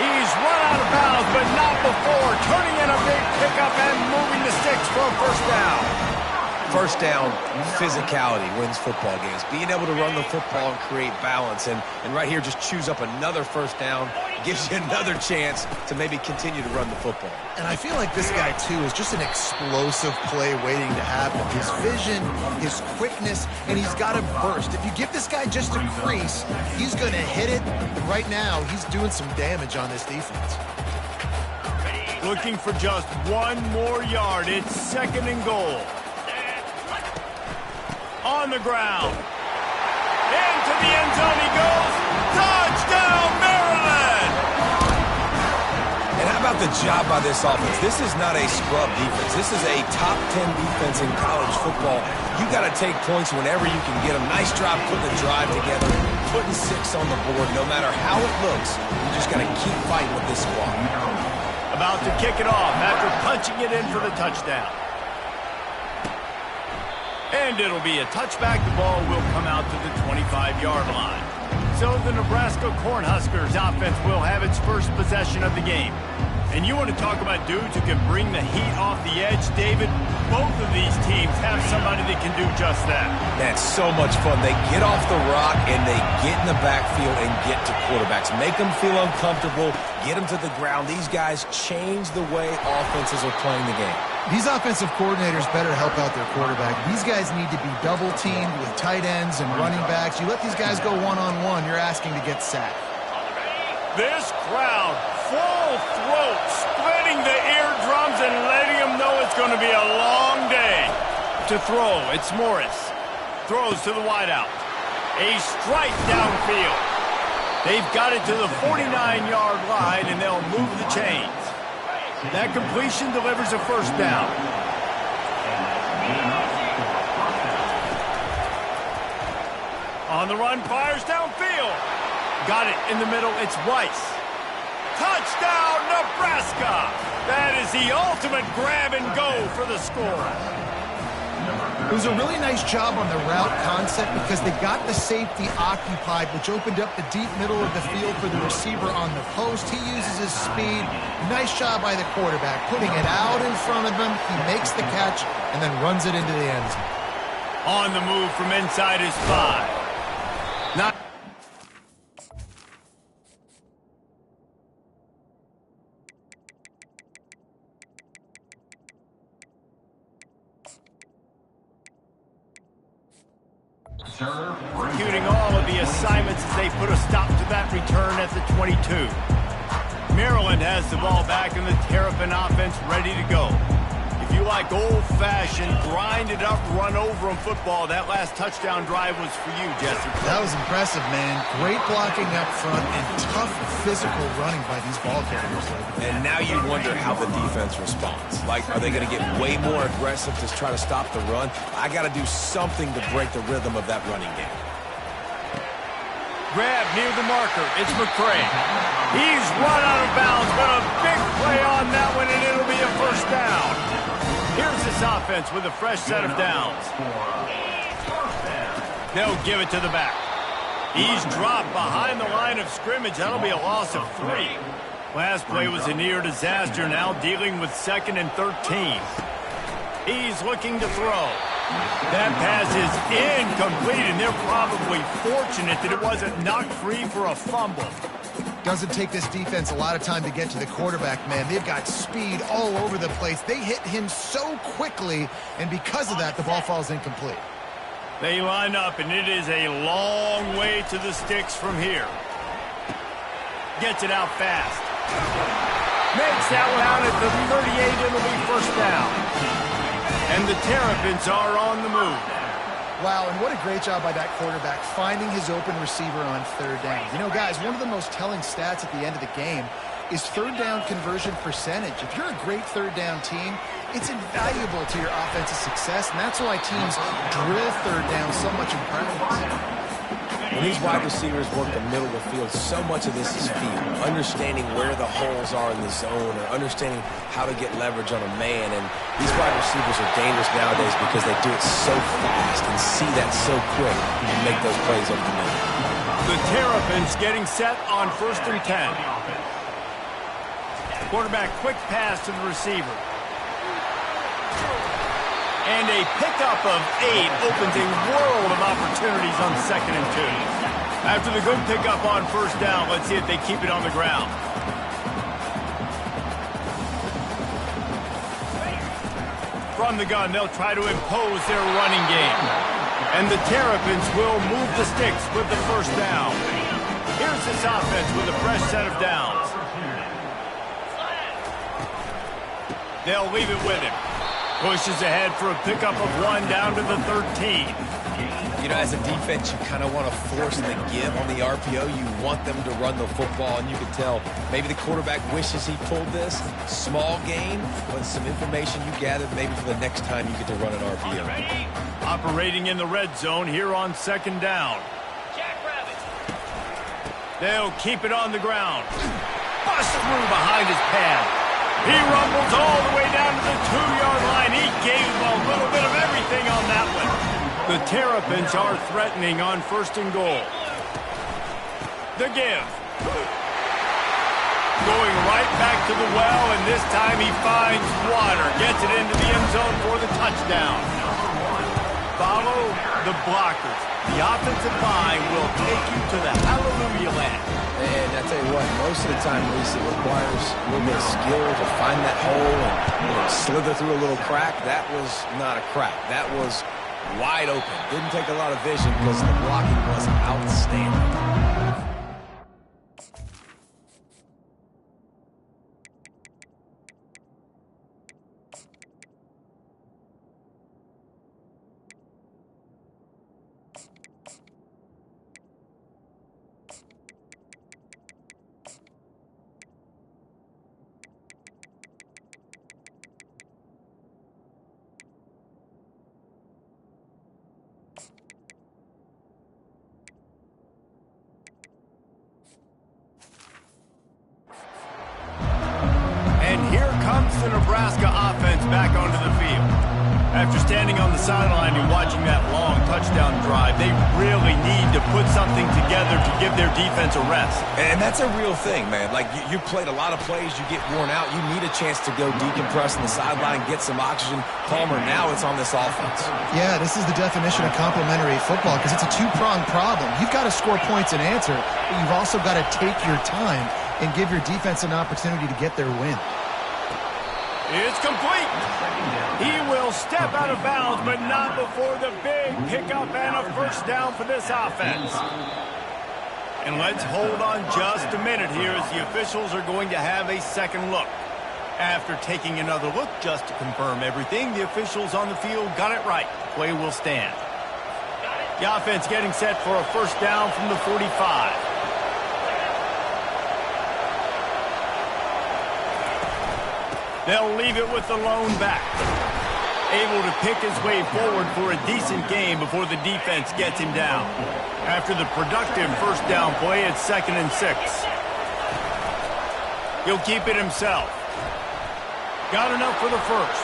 He's run out of bounds, but not before turning in a big pickup and moving the sticks for a first down. First down, physicality wins football games. Being able to run the football and create balance. And right here, just choose up another first down. Gives you another chance to maybe continue to run the football. And I feel like this guy, too, is just an explosive play waiting to happen. His vision, his quickness, and he's got a burst. If you give this guy just a crease, he's going to hit it. And right now, he's doing some damage on this defense. Looking for just one more yard. It's 2nd and goal. On the ground. Into the end zone he goes. Touchdown, Maryland! And how about the job by this offense? This is not a scrub defense. This is a top 10 defense in college football. You got to take points whenever you can get them. Nice job putting the drive together, putting 6 on the board. No matter how it looks, you just got to keep fighting with this squad. About to kick it off after punching it in for the touchdown. And it'll be a touchback. The ball will come out to the 25-yard line. So the Nebraska Cornhuskers offense will have its first possession of the game. And you want to talk about dudes who can bring the heat off the edge, David? Both of these teams have somebody that can do just that. That's so much fun. They get off the rock and they get in the backfield and get to quarterbacks. Make them feel uncomfortable, get them to the ground. These guys change the way offenses are playing the game. These offensive coordinators better help out their quarterback. These guys need to be double-teamed with tight ends and running backs. You let these guys go one-on-one, you're asking to get sacked. This crowd, full throat, splitting the eardrums and letting them know it's going to be a long day. To throw, it's Morris. Throws to the wideout. A strike downfield. They've got it to the 49-yard line, and they'll move the chains. That completion delivers a first down. On the run, fires downfield. Got it in the middle, it's Weiss. Touchdown, Nebraska! That is the ultimate grab and go for the score. It was a really nice job on the route concept because they got the safety occupied, which opened up the deep middle of the field for the receiver on the post. He uses his speed. Nice job by the quarterback, putting it out in front of him. He makes the catch and then runs it into the end zone. On the move from inside his 5. Not executing all of the assignments as they put a stop to that return at the 22. Maryland has the ball back and the Terrapin offense ready to go. If you like old-fashioned, grind-it-up, run-over-'em football, that last touchdown drive was for you, Jesse. That was impressive, man. Great blocking up front and tough physical running by these ball carriers. And now you wonder how the defense responds. Like, are they going to get way more aggressive to try to stop the run? I got to do something to break the rhythm of that running game. Grab near the marker. It's McCray. He's run out of bounds, but a big play on that one, and it'll be a first down. Here's this offense with a fresh set of downs. They'll give it to the back. He's dropped behind the line of scrimmage. That'll be a loss of 3. Last play was a near disaster, now dealing with 2nd and 13. He's looking to throw. That pass is incomplete, and they're probably fortunate that it wasn't knocked free for a fumble. Doesn't take this defense a lot of time to get to the quarterback, man. They've got speed all over the place. They hit him so quickly, and because of that, the ball falls incomplete. They line up, and it is a long way to the sticks from here. Gets it out fast. Makes that one out at the 38. It'll be first down. And the Terrapins are on the move. Wow, and what a great job by that quarterback finding his open receiver on 3rd down. You know, guys, one of the most telling stats at the end of the game is 3rd down conversion percentage. If you're a great 3rd down team, it's invaluable to your offensive success, and that's why teams drill 3rd down so much in practice. When these wide receivers work the middle of the field, so much of this is feel. Understanding where the holes are in the zone or understanding how to get leverage on a man. And these wide receivers are dangerous nowadays because they do it so fast and see that so quick and make those plays over the middle. The Terrapins getting set on 1st and 10. Quarterback quick pass to the receiver. And a pickup of 8 opens a world of opportunities on 2nd and 2. After the good pickup on first down, let's see if they keep it on the ground. From the gun, they'll try to impose their running game. And the Terrapins will move the sticks with the first down. Here's this offense with a fresh set of downs. They'll leave it with him. Pushes ahead for a pickup of 1 down to the 13. You know, as a defense, you kind of want to force the give on the RPO. You want them to run the football, and you can tell maybe the quarterback wishes he pulled this. Small gain, but some information you gathered maybe for the next time you get to run an RPO. Operating in the red zone here on 2nd down. They'll keep it on the ground. Bust through behind his pad. He rumbles all the way down to the 2-yard line. He gave a little bit of everything on that one. The Terrapins are threatening on 1st and goal. The give. Going right back to the well, and this time he finds water. Gets it into the end zone for the touchdown. Follow the blockers. The offensive line will take you to the hallelujah land. And I tell you what, most of the time, Reese, it requires a little bit of skill to find that hole and slither through a little crack. That was not a crack. That was wide open. Didn't take a lot of vision because the blocking was outstanding. The Nebraska offense back onto the field. After standing on the sideline and watching that long touchdown drive, they really need to put something together to give their defense a rest. And that's a real thing, man. Like, you played a lot of plays, you get worn out, you need a chance to go decompress on the sideline, get some oxygen. Palmer, now it's on this offense. Yeah, this is the definition of complementary football because it's a two-pronged problem. You've got to score points and answer, but you've also got to take your time and give your defense an opportunity to get their win. It's complete. He will step out of bounds, but not before the big pickup and a first down for this offense. And let's hold on just a minute here as the officials are going to have a second look. After taking another look just to confirm everything, the officials on the field got it right. Play will stand. The offense getting set for a first down from the 45. They'll leave it with the lone back. Able to pick his way forward for a decent gain before the defense gets him down. After the productive first down play, it's 2nd and 6. He'll keep it himself. Got enough for the first.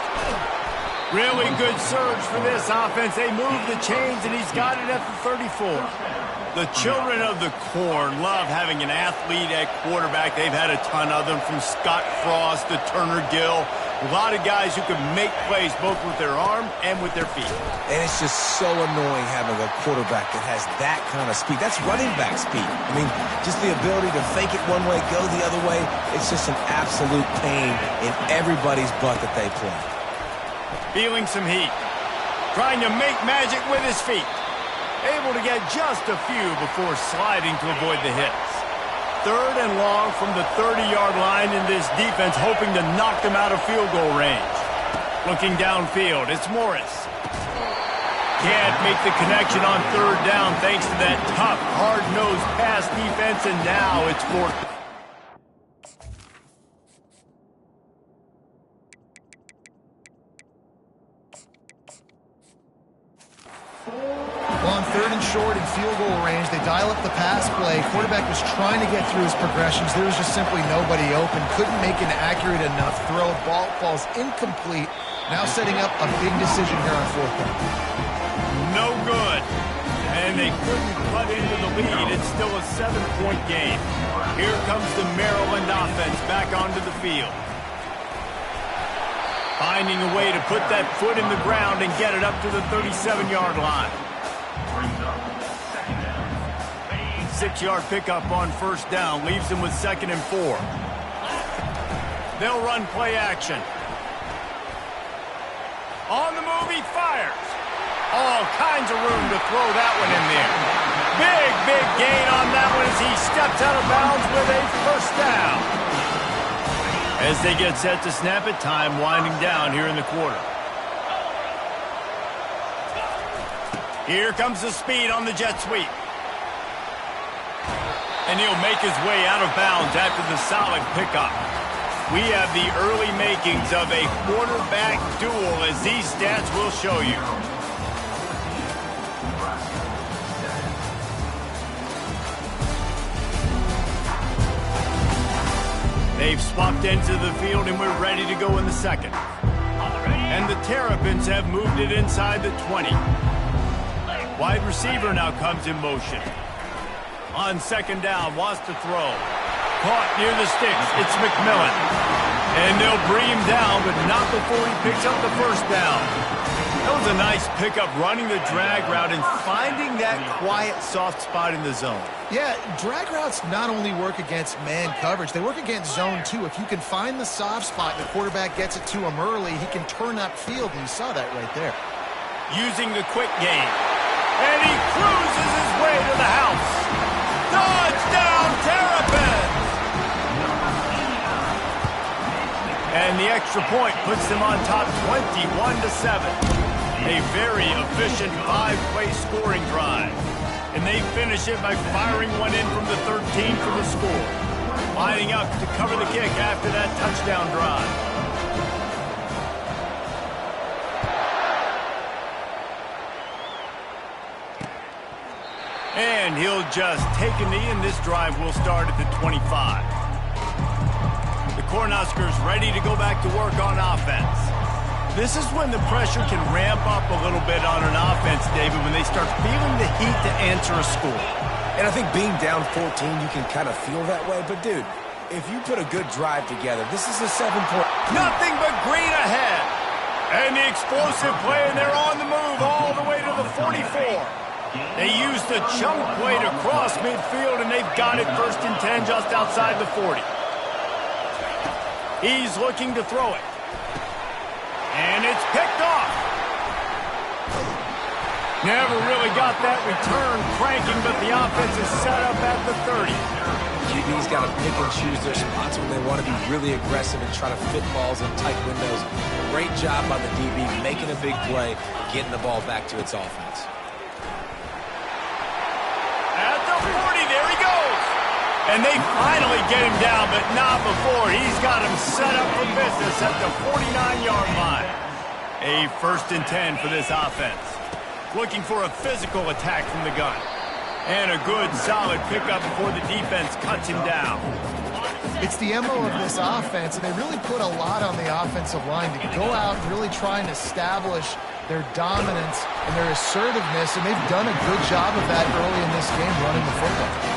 Really good surge for this offense. They move the chains, and he's got it at the 34. The children of the corn love having an athlete at quarterback. They've had a ton of them, from Scott Frost to Turner Gill. A lot of guys who can make plays both with their arm and with their feet. And it's just so annoying having a quarterback that has that kind of speed. That's running back speed. I mean, just the ability to fake it one way, go the other way. It's just an absolute pain in everybody's butt that they play. Feeling some heat. Trying to make magic with his feet. Able to get just a few before sliding to avoid the hits. 3rd and long from the 30-yard line, in this defense hoping to knock them out of field goal range. Looking downfield, it's Morris. Can't make the connection on 3rd down thanks to that tough, hard-nosed pass defense, and now it's 4th. On 3rd and short in field goal range, they dial up the pass play. Quarterback was trying to get through his progressions. There was just simply nobody open. Couldn't make an accurate enough throw. Ball falls incomplete. Now setting up a big decision here on 4th down. No good. And and they couldn't cut into the lead. It's still a 7-point game. Here comes the Maryland offense back onto the field. Finding a way to put that foot in the ground and get it up to the 37-yard line. 6-yard pickup on first down leaves them with 2nd and 4. They'll run play action. On the move, he fires. All kinds of room to throw that one in there. Big gain on that one as he steps out of bounds with a first down. As they get set to snap it, time winding down here in the quarter. Here comes the speed on the jet sweep. And he'll make his way out of bounds after the solid pickup. We have the early makings of a quarterback duel, as these stats will show you. They've swapped into the field, and we're ready to go in the second. And the Terrapins have moved it inside the 20. Wide receiver now comes in motion. On second down, wants to throw. Caught near the sticks. It's McMillan. And they'll bring him down, but not before he picks up the first down. That was a nice pickup, running the drag route and finding that quiet, soft spot in the zone. Yeah, drag routes not only work against man coverage, they work against zone too. If you can find the soft spot and the quarterback gets it to him early, he can turn upfield, and you saw that right there. Using the quick game. And he cruises his way to the house. Touchdown, Terrapins! And the extra point puts them on top 21-7. A very efficient 5-play scoring drive. And they finish it by firing one in from the 13 for the score. Lining up to cover the kick after that touchdown drive. And he'll just take a knee, and this drive will start at the 25. The Cornhuskers ready to go back to work on offense. This is when the pressure can ramp up a little bit on an offense, David, when they start feeling the heat to answer a score. And I think being down 14, you can kind of feel that way. But, dude, if you put a good drive together, this is a 7-point. Nothing but green ahead. And the explosive play, and they're on the move all the way to the 44. They used a chunk play to cross midfield, and they've got it 1st and 10 just outside the 40. He's looking to throw it. And it's picked off. Never really got that return cranking, but the offense is set up at the 30. QB's got to pick and choose their spots when they want to be really aggressive and try to fit balls in tight windows. Great job by the DB making a big play, getting the ball back to its offense. At the 40, there he goes. And they finally get him down, but not before. He's got him set up for business at the 49-yard line. A 1st and 10 for this offense. Looking for a physical attack from the gun. And a good, solid pickup before the defense cuts him down. It's the MO of this offense, and they really put a lot on the offensive line to go out and really try and establish their dominance and their assertiveness, and they've done a good job of that early in this game running the football.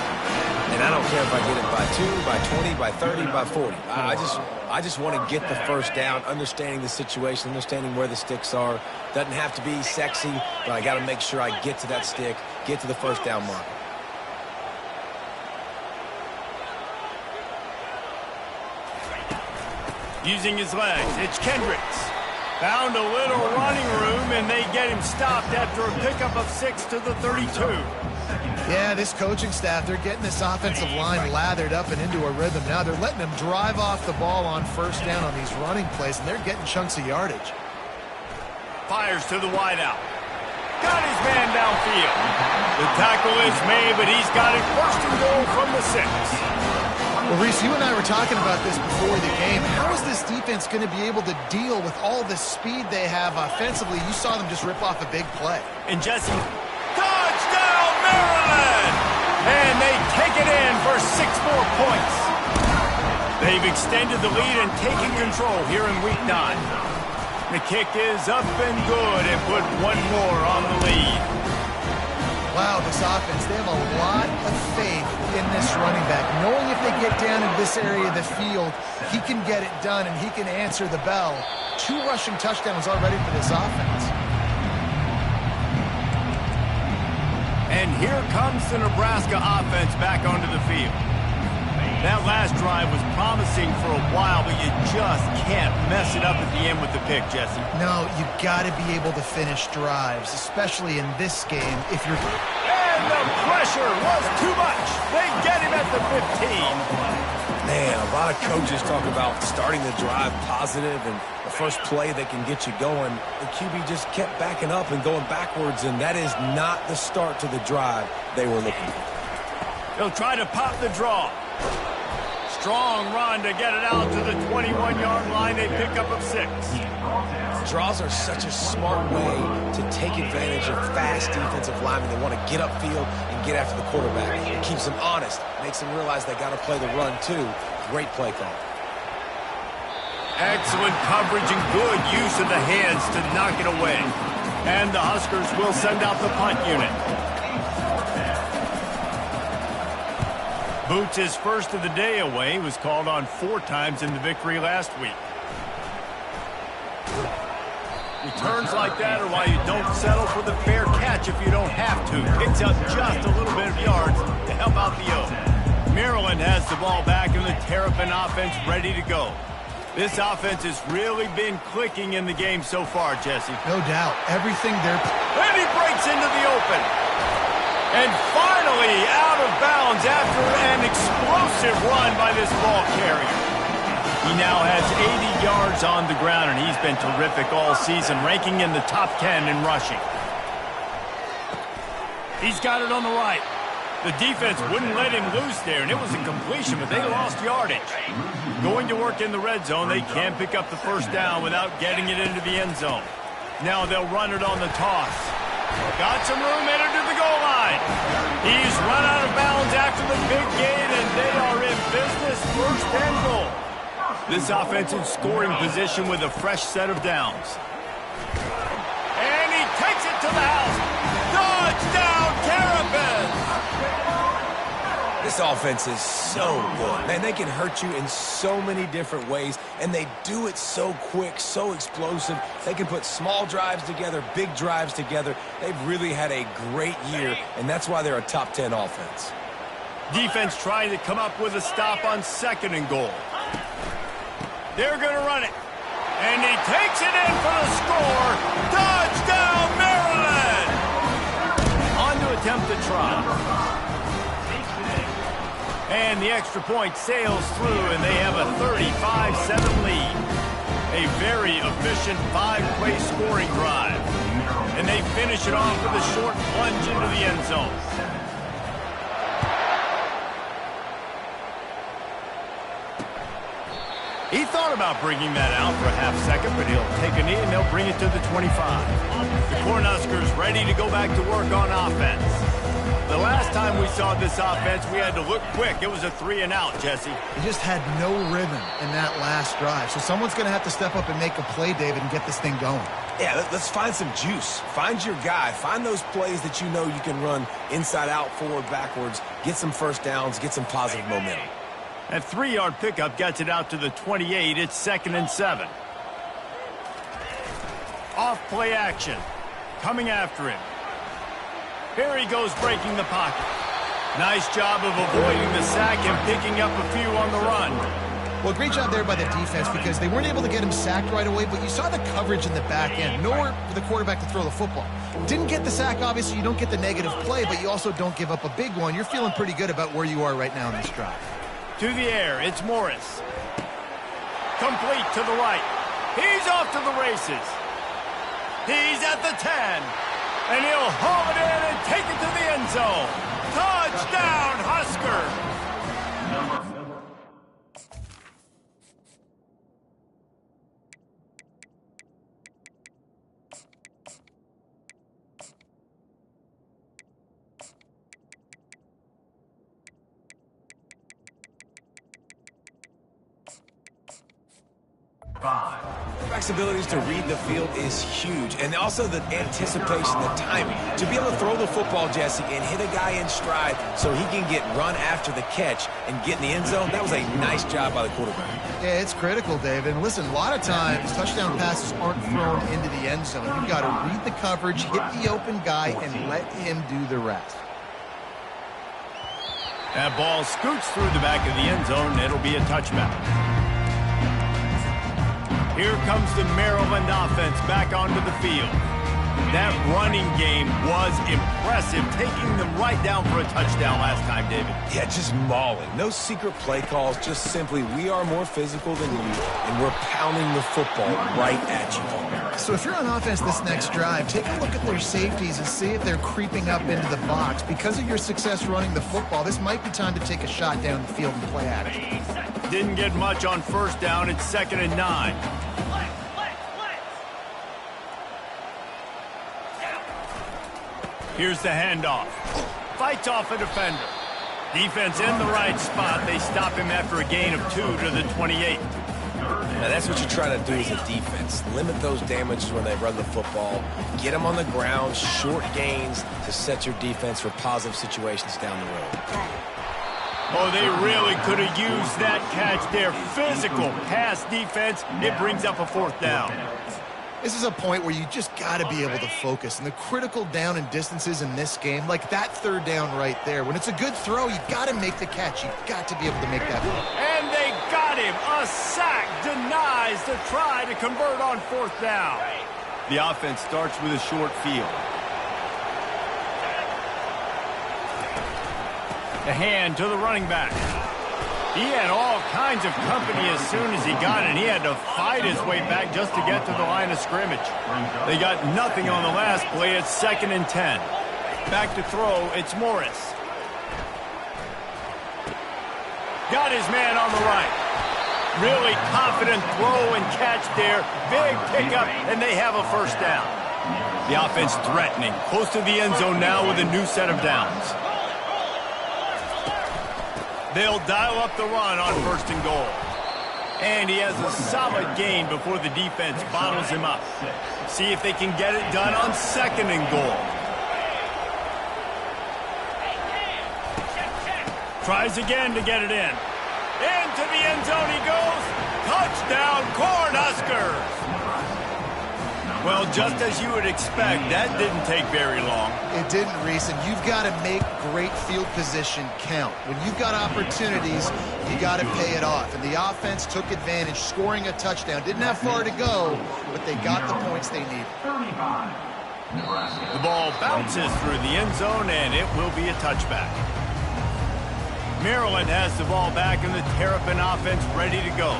And I don't care if I get it by 2, by 20, by 30, by 40. I just want to get the first down, understanding the situation, understanding where the sticks are. Doesn't have to be sexy, but I got to make sure I get to that stick, get to the first down mark. Using his legs, it's Kendricks. Found a little running room, and they get him stopped after a pickup of 6 to the 32. Yeah, this coaching staff, they're getting this offensive line lathered up and into a rhythm. Now they're letting them drive off the ball on first down on these running plays, and they're getting chunks of yardage. Fires to the wideout. Got his man downfield. The tackle is made, but he's got it 1st and goal from the 6. Well, Reese, you and I were talking about this before the game. How is this defense going to be able to deal with all the speed they have offensively? You saw them just rip off a big play. And Jesse, touchdown, Maryland! And they take it in for 6 more points. They've extended the lead and taken control here in Week 9. The kick is up and good and put one more on the lead. Wow, this offense, they have a lot of faith in this running back. Knowing if they get down in this area of the field, he can get it done and he can answer the bell. 2 rushing touchdowns already for this offense. And here comes the Nebraska offense back onto the field. That last drive was promising for a while, but you just can't mess it up at the end with the pick, Jesse. No, you got to be able to finish drives, especially in this game if you're... And the pressure was too much. They get him at the 15. Man, a lot of coaches talk about starting the drive positive and the first play that can get you going. The QB just kept backing up and going backwards, and that is not the start to the drive they were looking for. He'll try to pop the draw. Strong run to get it out to the 21-yard line. They pick up of 6. Draws are such a smart way to take advantage of fast defensive linemen. They want to get upfield and get after the quarterback. It keeps them honest, makes them realize they got to play the run too. Great play call. Excellent coverage and good use of the hands to knock it away. And the Huskers will send out the punt unit. Boots' first of the day away was called on 4 times in the victory last week. Returns like that are why you don't settle for the fair catch if you don't have to. Picks up just a little bit of yards to help out the O. Maryland has the ball back and the Terrapin offense ready to go. This offense has really been clicking in the game so far, Jesse. No doubt. Everything they're... And he breaks into the open. And finally out of bounds after an explosive run by this ball carrier. He now has 80 yards on the ground, and he's been terrific all season, ranking in the top 10 in rushing. He's got it on the right. The defense wouldn't let him loose there, and it was a completion, but they lost yardage. Going to work in the red zone, they can't pick up the first down without getting it into the end zone. Now they'll run it on the toss. Got some room headed to the goal line. He's run out of bounds after the big gain, and they are in business, first and goal. This offense in scoring position with a fresh set of downs. And he takes it to the house. Touchdown, Terrapins! This offense is so good. Man, they can hurt you in so many different ways, and they do it so quick, so explosive. They can put small drives together, big drives together. They've really had a great year, and that's why they're a top 10 offense. Defense trying to come up with a stop on 2nd and goal. They're going to run it. And he takes it in for the score. Touchdown, Maryland! On to attempt to try. And the extra point sails through, and they have a 35-7 lead. A very efficient 5-play scoring drive. And they finish it off with a short plunge into the end zone. He thought about bringing that out for a half second, but he'll take a knee and they'll bring it to the 25. The Cornhuskers ready to go back to work on offense. The last time we saw this offense, we had to look quick. It was a 3-and-out, Jesse. He just had no rhythm in that last drive. So someone's going to have to step up and make a play, David, and get this thing going. Yeah, let's find some juice. Find your guy. Find those plays that you know you can run inside out, forward, backwards. Get some first downs. Get some positive momentum. That 3-yard pickup gets it out to the 28. It's 2nd and 7. Off play action. Coming after him. Here he goes breaking the pocket. Nice job of avoiding the sack and picking up a few on the run. Well, great job there by the defense because they weren't able to get him sacked right away, but you saw the coverage in the back end. Nowhere for the quarterback to throw the football. Didn't get the sack, obviously. You don't get the negative play, but you also don't give up a big one. You're feeling pretty good about where you are right now in this drive. To the air, it's Morris. Complete to the right. He's off to the races. He's at the 10. And he'll haul it in and take it to the end zone. Touchdown, Husker! quarterback's abilities to read the field is huge, and also the anticipation, the timing. To be able to throw the football, Jesse, and hit a guy in stride so he can get run after the catch and get in the end zone, that was a nice job by the quarterback. Yeah, it's critical, David. And listen, a lot of times touchdown passes aren't thrown into the end zone. You've got to read the coverage, hit the open guy, and let him do the rest. That ball scoots through the back of the end zone, and it'll be a touchback. Here comes the Maryland offense back onto the field. That running game was impressive, taking them right down for a touchdown last time, David. Yeah, just mauling. No secret play calls, just simply we are more physical than you, and we're pounding the football right at you. So if you're on offense this next drive, take a look at their safeties and see if they're creeping up into the box. Because of your success running the football, this might be time to take a shot down the field and play action. Didn't get much on first down. It's 2nd and 9. Here's the handoff. Fights off a defender. Defense in the right spot. They stop him after a gain of 2 to the 28. Now that's what you're trying to do as a defense. Limit those damages when they run the football. Get them on the ground, short gains to set your defense for positive situations down the road. Oh, they really could have used that catch there. Physical pass defense. It brings up a 4th down. This is a point where you just got to be able to focus. And the critical down and distances in this game, like that 3rd down right there, when it's a good throw, you got to make the catch. You've got to be able to make that play. And they got him. A sack denies the try to convert on 4th down. The offense starts with a short field. The hand to the running back. He had all kinds of company as soon as he got it. He had to fight his way back just to get to the line of scrimmage. They got nothing on the last play. It's 2nd and 10. Back to throw. It's Morris. Got his man on the right. Really confident throw and catch there. Big pickup, and they have a 1st down. The offense threatening. Close to the end zone now with a new set of downs. They'll dial up the run on 1st and goal. And he has a solid gain before the defense bottles him up. See if they can get it done on 2nd and goal. Tries again to get it in. Into the end zone he goes. Touchdown, Cornhuskers! Well, just as you would expect, that didn't take very long. It didn't, Reese, and you've got to make great field position count. When you've got opportunities, you got to pay it off. And the offense took advantage, scoring a touchdown. Didn't have far to go, but they got the points they needed. The ball bounces through the end zone, and it will be a touchback. Maryland has the ball back, and the Terrapin offense ready to go.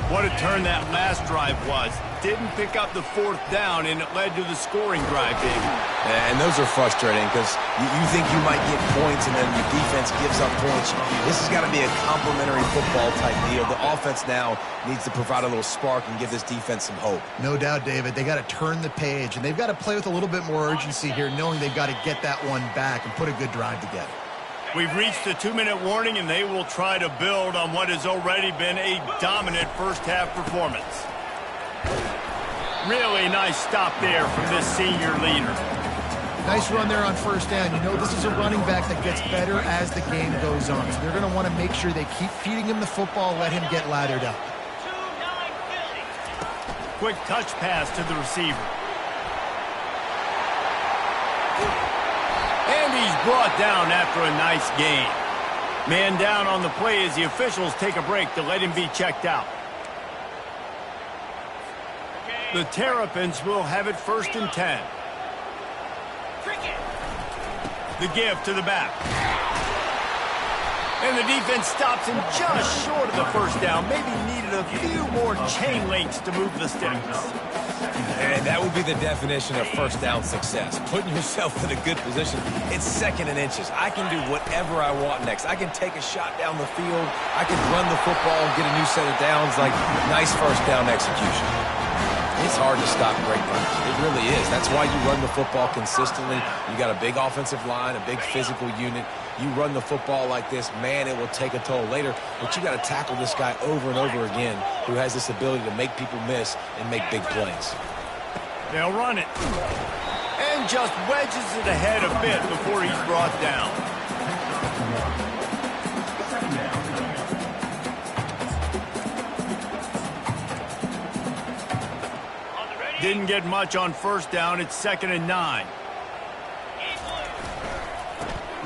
What a turn that last drive was. Didn't pick up the 4th down, and it led to the scoring drive, David. And those are frustrating because you think you might get points, and then your defense gives up points. This has got to be a complementary football type deal. The offense now needs to provide a little spark and give this defense some hope. No doubt, David. They got to turn the page, and they've got to play with a little bit more urgency here, knowing they've got to get that one back and put a good drive together. We've reached the 2-minute warning, and they will try to build on what has already been a dominant first-half performance. Really nice stop there from this senior leader. Nice run there on 1st down. You know, this is a running back that gets better as the game goes on. So they're going to want to make sure they keep feeding him the football, let him get lathered up. Quick touch pass to the receiver. And he's brought down after a nice gain. Man down on the play as the officials take a break to let him be checked out. The Terrapins will have it 1st and 10. The give to the back. And the defense stops him just short of the 1st down. Maybe needed a few more chain links to move the sticks. And that would be the definition of 1st down success. Putting yourself in a good position. It's 2nd and inches. I can do whatever I want next. I can take a shot down the field. I can run the football and get a new set of downs. Like, nice 1st down execution. It's hard to stop great runners. It really is. That's why you run the football consistently. You got a big offensive line, a big physical unit. You run the football like this, man, it will take a toll later. But you got to tackle this guy over and over again who has this ability to make people miss and make big plays. They'll run it. And just wedges it ahead a bit before he's brought down. Didn't get much on first down. It's 2nd and 9.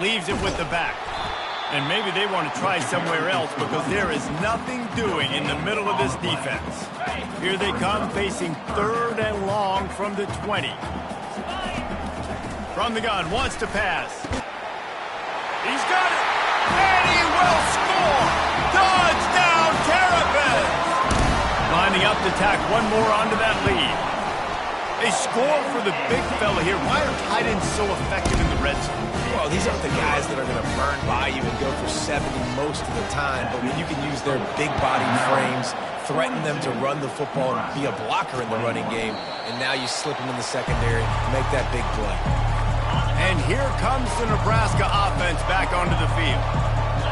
Leaves it with the back. And maybe they want to try somewhere else because there is nothing doing in the middle of this defense. Here they come facing 3rd and long from the 20. From the gun, wants to pass. He's got it. And he will score. Touchdown, Terrapins. Lining up to tack one more onto that lead. They score for the big fella here. Why are tight ends so effective in the red zone? Well, these aren't the guys that are going to burn by you and go for 70 most of the time. But when you can use their big body frames, threaten them to run the football and be a blocker in the running game, and now you slip them in the secondary, make that big play. And here comes the Nebraska offense back onto the field.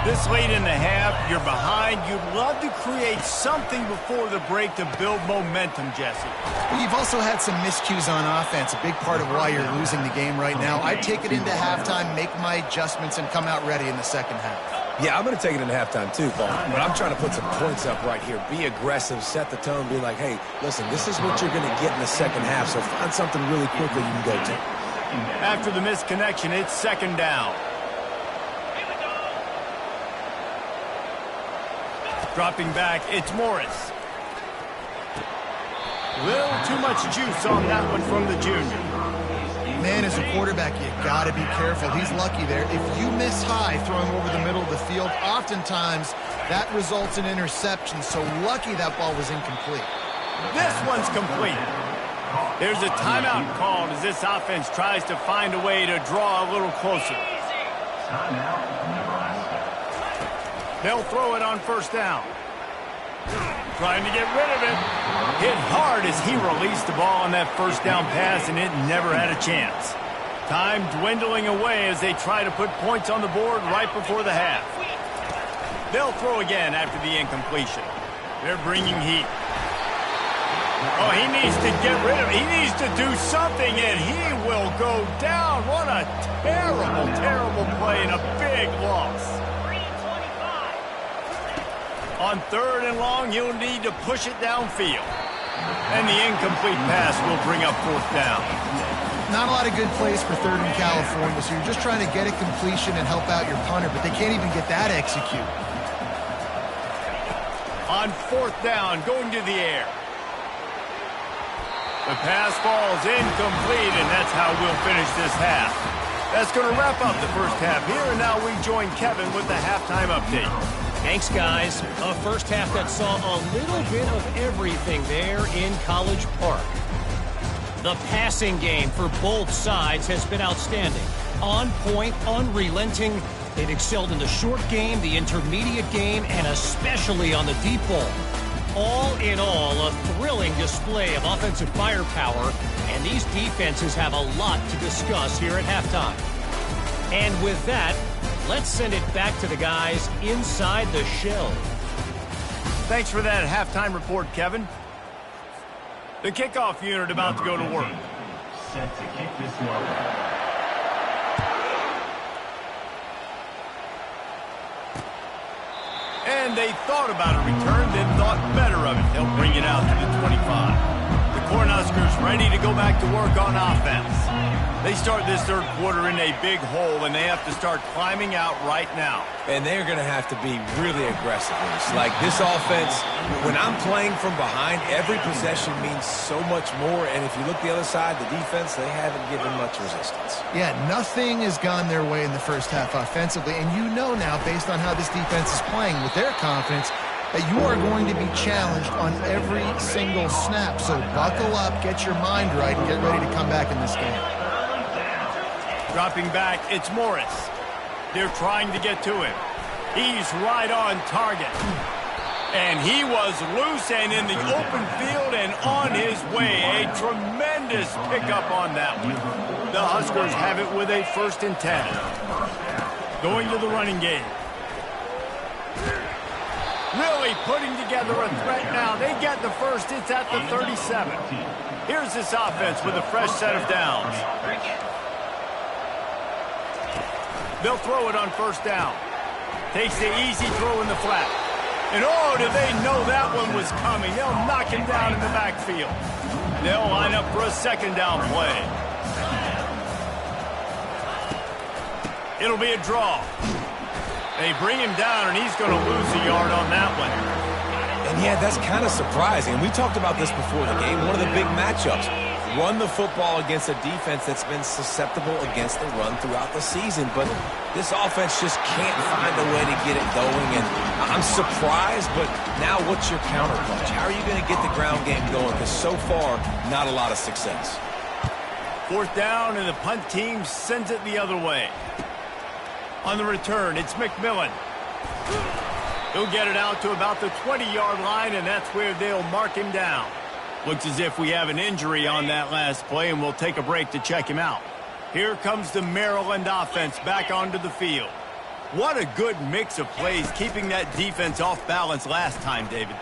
This late in the half, you're behind. You'd love to create something before the break to build momentum, Jesse. You've also had some miscues on offense, a big part of why you're losing the game right now. I'd take it into halftime, make my adjustments, and come out ready in the second half. Yeah, I'm going to take it into halftime too, Paul. But I'm trying to put some points up right here. Be aggressive, set the tone, be like, hey, listen, this is what you're going to get in the second half, so find something really quickly you can go to. After the misconnection, it's 2nd down. Dropping back, it's Morris. Little too much juice on that one from the junior. Man, as a quarterback, you got to be careful. He's lucky there. If you miss high throwing over the middle of the field, oftentimes that results in interception. So lucky that ball was incomplete. This one's complete. There's a timeout called as this offense tries to find a way to draw a little closer. They'll throw it on 1st down. Trying to get rid of it. Hit hard as he released the ball on that 1st down pass, and it never had a chance. Time dwindling away as they try to put points on the board right before the half. They'll throw again after the incompletion. They're bringing heat. Oh, he needs to get rid of it. He needs to do something, and he will go down. What a terrible, terrible play and a big loss. On 3rd and long, he'll need to push it downfield. And the incomplete pass will bring up 4th down. Not a lot of good plays for 3rd and California, so you're just trying to get a completion and help out your punter, but they can't even get that executed. On 4th down, going to the air. The pass falls incomplete, and that's how we'll finish this half. That's going to wrap up the first half here, and now we join Kevin with the halftime update. Thanks, guys. A first half that saw a little bit of everything there in College Park. The passing game for both sides has been outstanding. On point, unrelenting. They've excelled in the short game, the intermediate game, and especially on the deep ball. All in all, a thrilling display of offensive firepower, and these defenses have a lot to discuss here at halftime. And with that, let's send it back to the guys inside the shell. Thanks for that halftime report, Kevin. The kickoff unit about to go to work. Set to kick this one. And they thought about a return, then thought better of it. They'll bring it out to the 25. The Cornhuskers ready to go back to work on offense. They start this third quarter in a big hole, and they have to start climbing out right now. And they're going to have to be really aggressive. Like this offense, when I'm playing from behind, every possession means so much more. And if you look the other side, the defense, they haven't given much resistance. Yeah, nothing has gone their way in the first half offensively. And you know now, based on how this defense is playing with their confidence, that you are going to be challenged on every single snap. So buckle up, get your mind right, and get ready to come back in this game. Dropping back, it's Morris. They're trying to get to him. He's right on target. And he was loose and in the open field and on his way. A tremendous pickup on that one. The Huskers have it with a 1st and 10. Going to the running game. Really putting together a threat now. They get the first. It's at the 37. Here's this offense with a fresh set of downs. They'll throw it on 1st down. Takes the easy throw in the flat. And oh, do they know that one was coming. They'll knock him down in the backfield. They'll line up for a 2nd down play. It'll be a draw. They bring him down, and he's going to lose a yard on that one. And yeah, that's kind of surprising. We talked about this before the game. One of the big matchups. Run the football against a defense that's been susceptible against the run throughout the season. But this offense just can't find a way to get it going. And I'm surprised, but now what's your counterpunch? How are you going to get the ground game going? Because so far, not a lot of success. 4th down, and the punt team sends it the other way. On the return, it's McMillan. He'll get it out to about the 20-yard line, and that's where they'll mark him down. Looks as if we have an injury on that last play, and we'll take a break to check him out. Here comes the Maryland offense back onto the field. What a good mix of plays, keeping that defense off balance last time, David.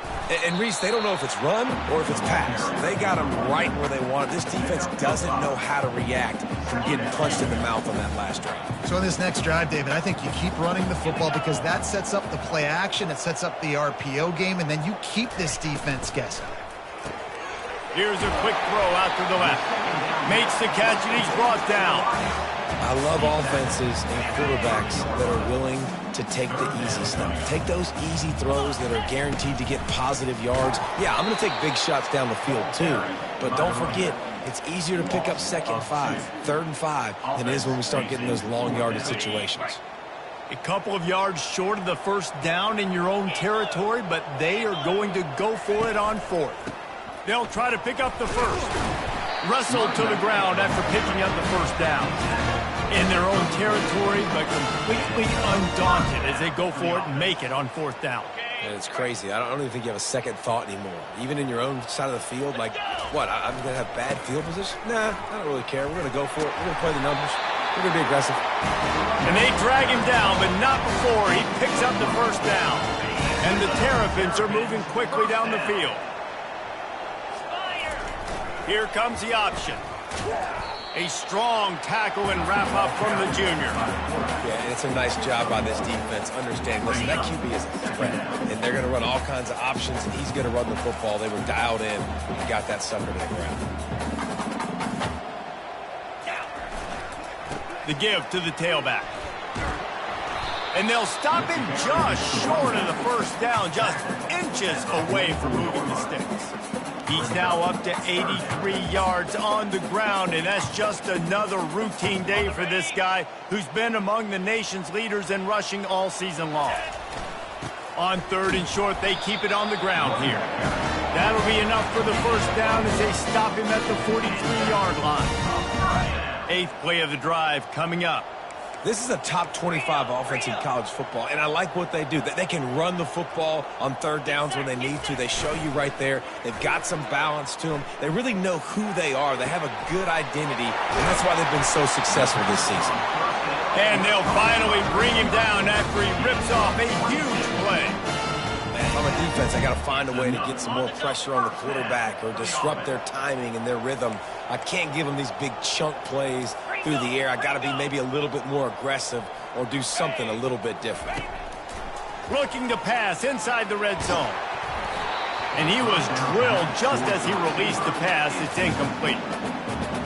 And Reese, they don't know if it's run or if it's pass. They got them right where they want it. This defense doesn't know how to react from getting punched in the mouth on that last drive. So on this next drive, David, I think you keep running the football because that sets up the play action, it sets up the RPO game, and then you keep this defense guessing. Here's a quick throw out to the left. Makes the catch, and he's brought down. I love offenses and quarterbacks that are willing to take the easy stuff. Take those easy throws that are guaranteed to get positive yards. Yeah, I'm going to take big shots down the field too. But don't forget, it's easier to pick up 2nd and 5, 3rd and 5 than it is when we start getting those long yardage situations. A couple of yards short of the 1st down in your own territory, but they are going to go for it on 4th. They'll try to pick up the 1st. Wrestled to the ground after picking up the 1st down. In their own territory, but completely undaunted as they go for it and make it on 4th down. And it's crazy. I don't even think you have a second thought anymore. Even in your own side of the field, like, what, I'm going to have bad field position? Nah, I don't really care. We're going to go for it. We're going to play the numbers. We're going to be aggressive. And they drag him down, but not before he picks up the 1st down. And the Terrapins are moving quickly down the field. Here comes the option. A strong tackle and wrap-up from the junior. Yeah, and it's a nice job by this defense understanding, listen, that QB is a threat, and they're going to run all kinds of options, and he's going to run the football. They were dialed in and got that sucker to the ground. The give to the tailback. And they'll stop him just short of the 1st down, just inches away from moving the sticks. He's now up to 83 yards on the ground, and that's just another routine day for this guy who's been among the nation's leaders in rushing all season long. On 3rd and short, they keep it on the ground here. That'll be enough for the 1st down as they stop him at the 43-yard line. 8th play of the drive coming up. This is a top 25 offense in college football, and I like what they do. They can run the football on 3rd downs when they need to. They show you right there. They've got some balance to them. They really know who they are. They have a good identity, and that's why they've been so successful this season. And they'll finally bring him down after he rips off a huge play. Man, if I'm a defense, I got to find a way to get some more pressure on the quarterback or disrupt their timing and their rhythm. I can't give them these big chunk plays through the air. I got to be maybe a little bit more aggressive or do something a little bit different. Looking to pass inside the red zone. And he was drilled just as he released the pass. It's incomplete.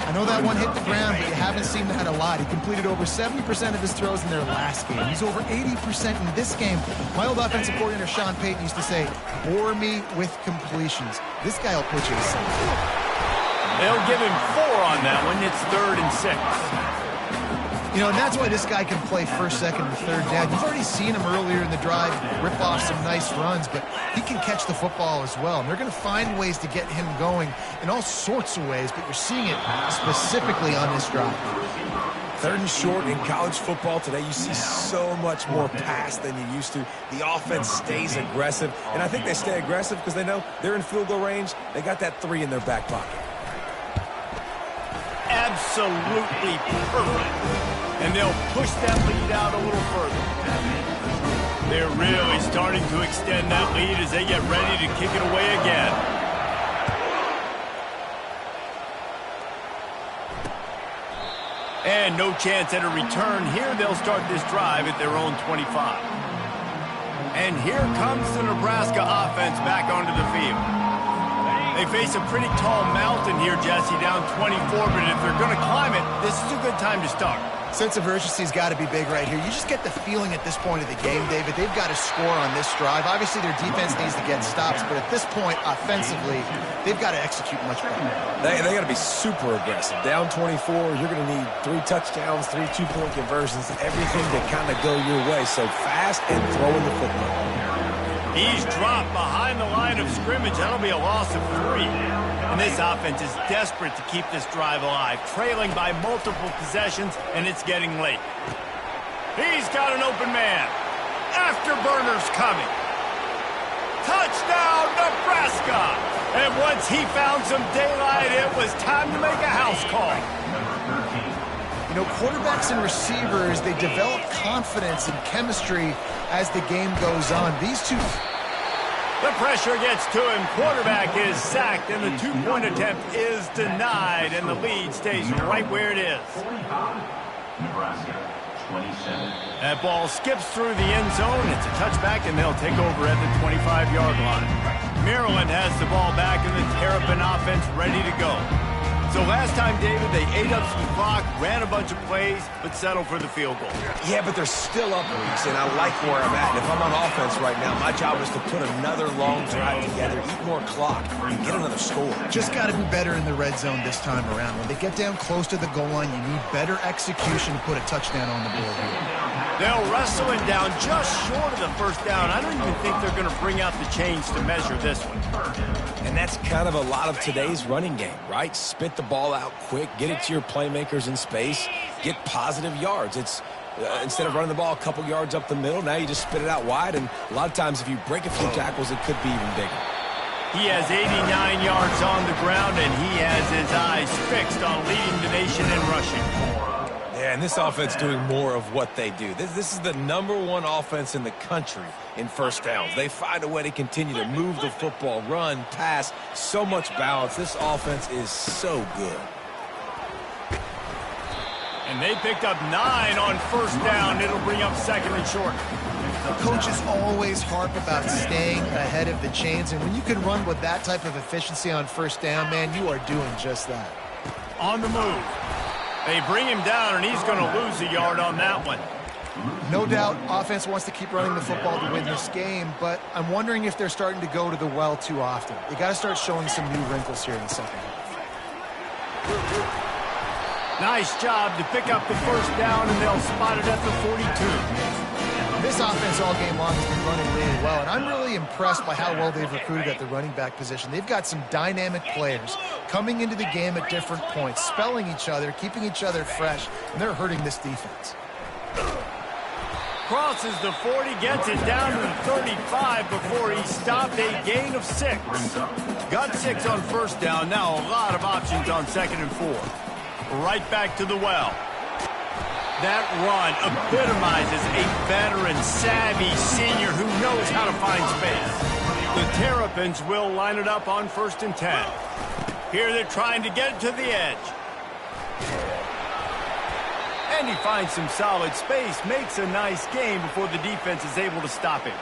I know that one hit the ground, but you haven't seen that a lot. He completed over 70% of his throws in their last game. He's over 80% in this game. My old offensive coordinator, Sean Payton, used to say, bore me with completions. This guy will put you to something. They'll give him 4 on that one. It's 3rd and 6. You know, and that's why this guy can play 1st, 2nd, and 3rd down. You've already seen him earlier in the drive rip off some nice runs, but he can catch the football as well. And they're going to find ways to get him going in all sorts of ways, but you're seeing it specifically on this drive. 3rd and short in college football today, you see so much more pass than you used to. The offense stays aggressive, and I think they stay aggressive because they know they're in field goal range. They got that 3 in their back pocket. Absolutely perfect. And they'll push that lead out a little further. They're really starting to extend that lead as they get ready to kick it away again. And no chance at a return here. They'll start this drive at their own 25. And here comes the Nebraska offense back onto the field. They face a pretty tall mountain here, Jesse, down 24, but if they're going to climb it, this is a good time to start. Sense of urgency's got to be big right here. You just get the feeling at this point of the game, David, they've got to score on this drive. Obviously, their defense needs to get stops, but at this point, offensively, they've got to execute much better. They got to be super aggressive. Down 24, you're going to need 3 touchdowns, 3 two-point conversions, everything to kind of go your way. So fast and throwing the football. He's dropped behind the line of scrimmage. That'll be a loss of 3. And this offense is desperate to keep this drive alive, trailing by multiple possessions, and it's getting late. He's got an open man. Afterburner's coming. Touchdown, Nebraska! And once he found some daylight, it was time to make a house call. You know, quarterbacks and receivers, they develop confidence and chemistry as the game goes on. These two... The pressure gets to him. Quarterback is sacked, and the 2-point attempt is denied, and the lead stays right where it is. Nebraska, 27. That ball skips through the end zone. It's a touchback, and they'll take over at the 25-yard line. Maryland has the ball back, and the Terrapin offense ready to go. So last time, David, they ate up some clock, ran a bunch of plays, but settled for the field goal. Yeah, but they're still up, Reese, and I like where I'm at. And if I'm on offense right now, my job is to put another long drive together, eat more clock, and get another score. Just got to be better in the red zone this time around. When they get down close to the goal line, you need better execution to put a touchdown on the board here. They'll wrestle it down just short of the first down. I don't even think they're going to bring out the chains to measure this one. And that's kind of a lot of today's running game, right? Spit the ball out quick, get it to your playmakers in space, get positive yards. It's instead of running the ball a couple yards up the middle, now you just spit it out wide, and a lot of times if you break a few tackles, it could be even bigger. He has 89 yards on the ground, and he has his eyes fixed on leading the nation in rushing. Yeah, and this offense doing more of what they do. This is the #1 offense in the country in first downs. They find a way to continue to move the football, run, pass, so much balance. This offense is so good. And they picked up 9 on first down. It'll bring up 2nd and short. The coaches always harp about staying ahead of the chains, and when you can run with that type of efficiency on first down, man, you are doing just that. On the move. They bring him down, and he's going to lose a yard on that one. No doubt, offense wants to keep running the football to win this game, but I'm wondering if they're starting to go to the well too often. They got to start showing some new wrinkles here in the second half. Nice job to pick up the first down, and they'll spot it at the 42. This offense all game long has been running really well, and I'm really impressed by how well they've recruited at the running back position. They've got some dynamic players coming into the game at different points, spelling each other, keeping each other fresh, and they're hurting this defense. Crosses the 40, gets it down to the 35 before he stopped, a gain of 6. Got 6 on first down, now a lot of options on 2nd and 4. Right back to the well. That run epitomizes a veteran, savvy senior who knows how to find space. The Terrapins will line it up on 1st and 10. Here they're trying to get it to the edge. And he finds some solid space, makes a nice gain before the defense is able to stop him.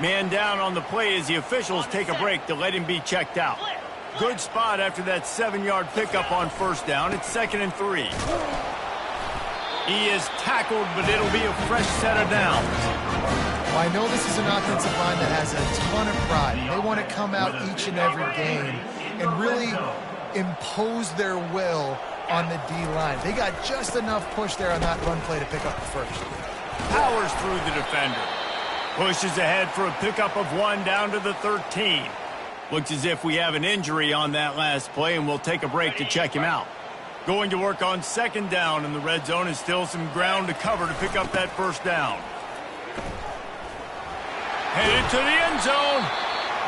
Man down on the play as the officials take a break to let him be checked out. Good spot after that 7-yard pickup on first down. It's 2nd and 3. He is tackled, but it'll be a fresh set of downs. Well, I know this is an offensive line that has a ton of pride. They want to come out each and every game and really impose their will on the D-line. They got just enough push there on that run play to pick up the first. Powers through the defender. Pushes ahead for a pickup of 1 down to the 13. Looks as if we have an injury on that last play, and we'll take a break to check him out. Going to work on second down in the red zone, and still some ground to cover to pick up that first down. Headed to the end zone.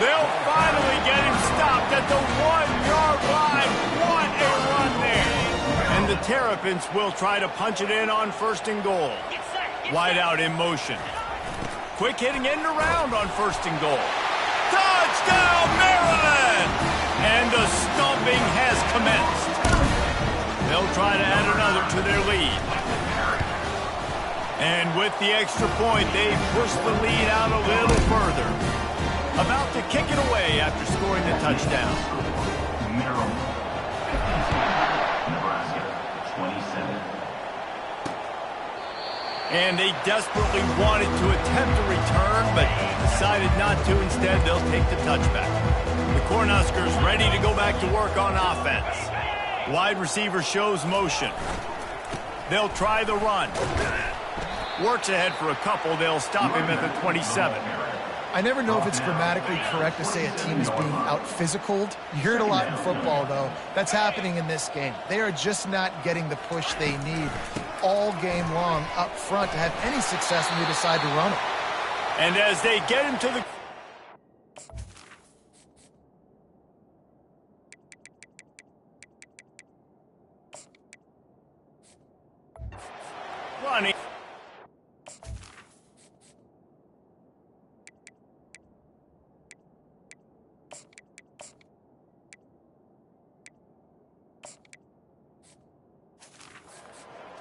They'll finally get him stopped at the 1-yard line. What a run there. And the Terrapins will try to punch it in on first and goal. Wide out in motion. Quick hitting end around on first and goal. Touchdown, Maryland! And the stomping has commenced. They'll try to add another to their lead. And with the extra point, they push the lead out a little further. About to kick it away after scoring the touchdown. Maryland. Nebraska, 27. And they desperately wanted to attempt a return, but decided not to. Instead, they'll take the touchback. The Cornhuskers ready to go back to work on offense. Wide receiver shows motion. They'll try the run. Works ahead for a couple. They'll stop him at the 27. I never know if it's grammatically correct to say a team is being out-physicaled. You hear it a lot in football, though. That's happening in this game. They are just not getting the push they need all game long up front to have any success when they decide to run it. And as they get him to the... running.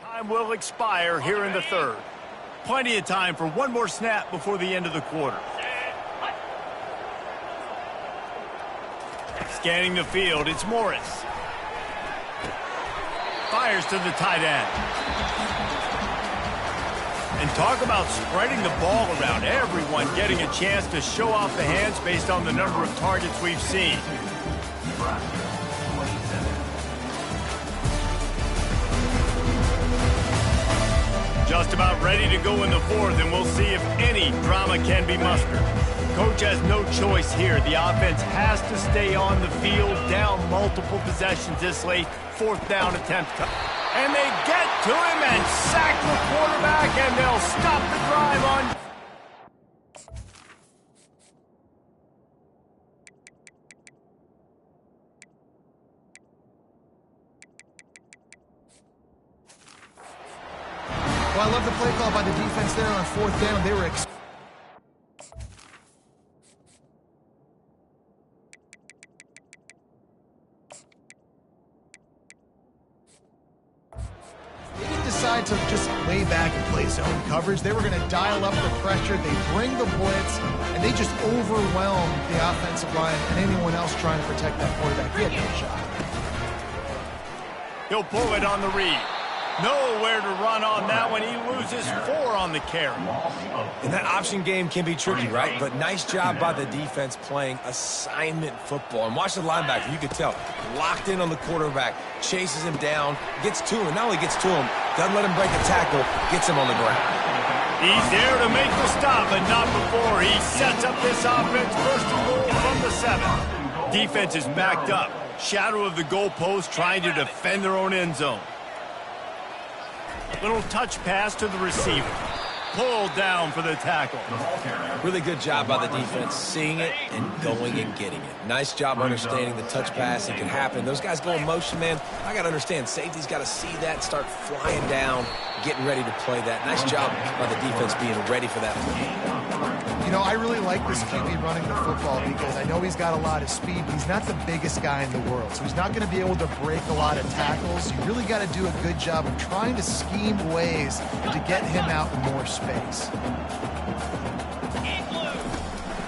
Time will expire here in the third. Plenty of time for one more snap before the end of the quarter. Scanning the field, it's Morris. Fires to the tight end. And talk about spreading the ball around. Everyone getting a chance to show off the hands based on the number of targets we've seen. Just about ready to go in the fourth, and we'll see if any drama can be mustered. Coach has no choice here. The offense has to stay on the field, down multiple possessions this late. Fourth down attempt. And they get to him and sack the quarterback, and they'll stop the drive on... Well, I love the play call by the defense there on fourth down. They were They didn't decide to just lay back and play zone coverage. They were going to dial up the pressure. They bring the blitz, and they just overwhelm the offensive line and anyone else trying to protect that quarterback. He had no shot. He'll pull it on the read. Nowhere to run on that one. He loses 4 on the carry. And that option game can be tricky, right? But nice job by the defense playing assignment football. And watch the linebacker. You could tell. Locked in on the quarterback. Chases him down. Gets to him. Not only gets to him, doesn't let him break a tackle. Gets him on the ground. He's there to make the stop, but not before. He sets up this offense. First and goal from the 7. Defense is backed up. Shadow of the goalpost, trying to defend their own end zone. Little touch pass to the receiver. Pulled down for the tackle. Really good job by the defense, seeing it and going and getting it. Nice job understanding the touch pass. It can happen. Those guys go in motion, man. I got to understand, safety's got to see that, start flying down, getting ready to play that. Nice job by the defense being ready for that play. You know, I really like this QB running the football because I know he's got a lot of speed, but he's not the biggest guy in the world. So he's not going to be able to break a lot of tackles. You really got to do a good job of trying to scheme ways to get him out in more space.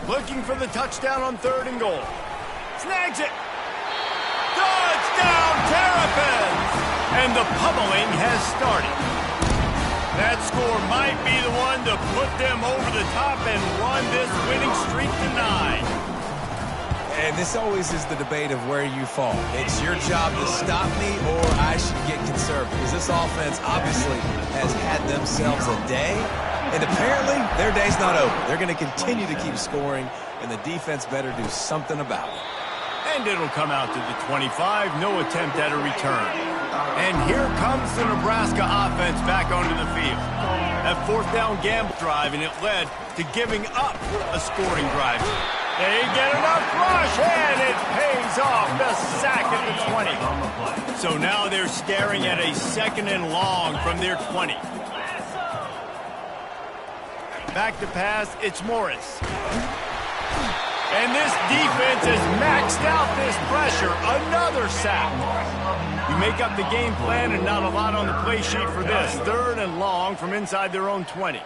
Looking for the touchdown on third and goal. Snags it. Touchdown, Terrapins! And the pummeling has started. That score might be the one to put them over the top and run this winning streak to 9. And this always is the debate of where you fall. It's your job to stop me or I should get conservative. Because this offense obviously has had themselves a day. And apparently their day's not over. They're going to continue to keep scoring, and the defense better do something about it. And it'll come out to the 25. No attempt at a return. And here comes the Nebraska offense back onto the field. That fourth down gamble drive, and it led to giving up a scoring drive. They get enough rush, and it pays off. The sack at the 20. So now they're staring at a 2nd and long from their 20. Back to pass, it's Morris. And this defense has maxed out this pressure. Another sack. You make up the game plan and not a lot on the play sheet for this. 3rd and long from inside their own 20.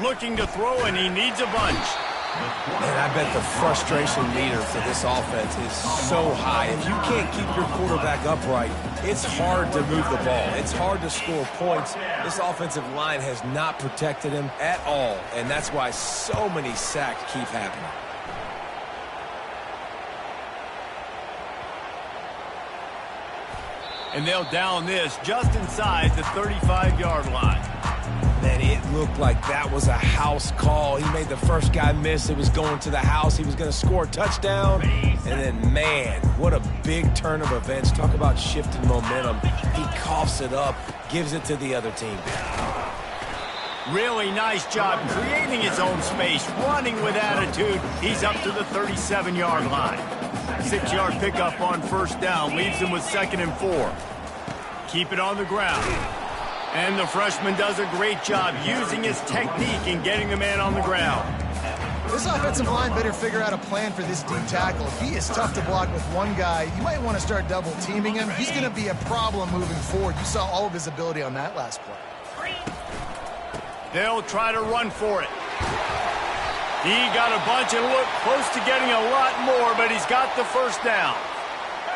Looking to throw, and he needs a bunch. And I bet the frustration meter for this offense is so high. If you can't keep your quarterback upright, it's hard to move the ball. It's hard to score points. This offensive line has not protected him at all, and that's why so many sacks keep happening. And they'll down this just inside the 35-yard line. Man, it looked like that was a house call. He made the first guy miss. It was going to the house. He was going to score a touchdown. And then, man, what a big turn of events. Talk about shifting momentum. He coughs it up, gives it to the other team. Really nice job creating his own space, running with attitude. He's up to the 37-yard line. 6-yard pickup on 1st down. Leaves him with 2nd and 4. Keep it on the ground. And the freshman does a great job using his technique and getting the man on the ground. This offensive line better figure out a plan for this D tackle. If he is tough to block with one guy, you might want to start double teaming him. He's going to be a problem moving forward. You saw all of his ability on that last play. They'll try to run for it. He got a bunch and looked close to getting a lot more, but he's got the 1st down.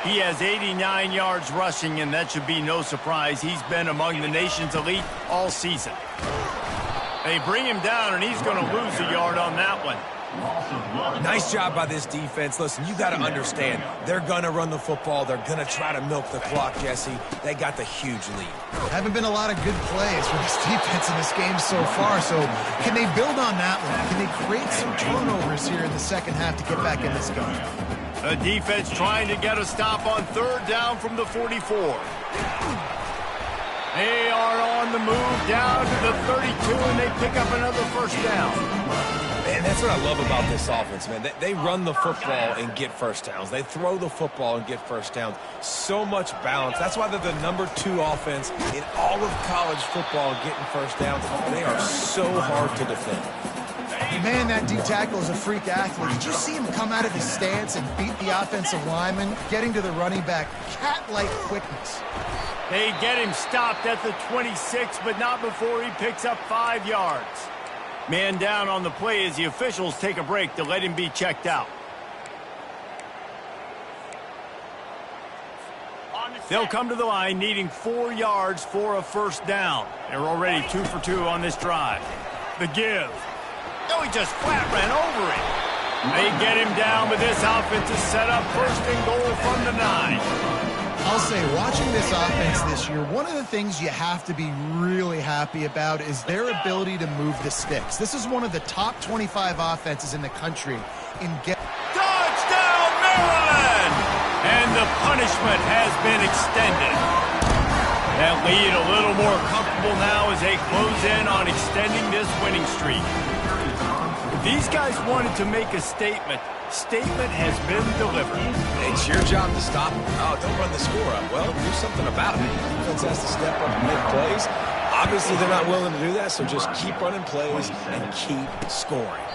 He has 89 yards rushing, and that should be no surprise. He's been among the nation's elite all season. They bring him down, and he's going to lose a yard on that one. Nice job by this defense. Listen, you got to understand, they're going to run the football. They're going to try to milk the clock, Jesse. They got the huge lead. Haven't been a lot of good plays for this defense in this game so far, so can they build on that one? Can they create some turnovers here in the second half to get back in this game? The defense trying to get a stop on 3rd down from the 44. They are on the move down to the 32, and they pick up another 1st down. Man, that's what I love about this offense, man. They run the football and get 1st downs. They throw the football and get 1st downs. So much balance. That's why they're the #2 offense in all of college football getting 1st downs. They are so hard to defend. Man, that D-tackle is a freak athlete. Did you see him come out of his stance and beat the offensive lineman, getting to the running back? Cat-like quickness. They get him stopped at the 26, but not before he picks up 5 yards. Man down on the play as the officials take a break to let him be checked out. They'll come to the line needing 4 yards for a 1st down. They're already 2 for 2 on this drive. The give. Oh, he just flat ran over it. They get him down, but this offense is set up 1st and goal from the 9. I'll say, watching this offense this year, one of the things you have to be really happy about is their ability to move the sticks. This is one of the top 25 offenses in the country in Touchdown, Maryland! And the punishment has been extended. That lead a little more comfortable now as they close in on extending this winning streak. These guys wanted to make a statement. Statement has been delivered. It's your job to stop them. Oh, don't run the score up. Well, do something about it. Defense has to step up and make plays. Obviously, they're not willing to do that, so just keep running plays and keep scoring.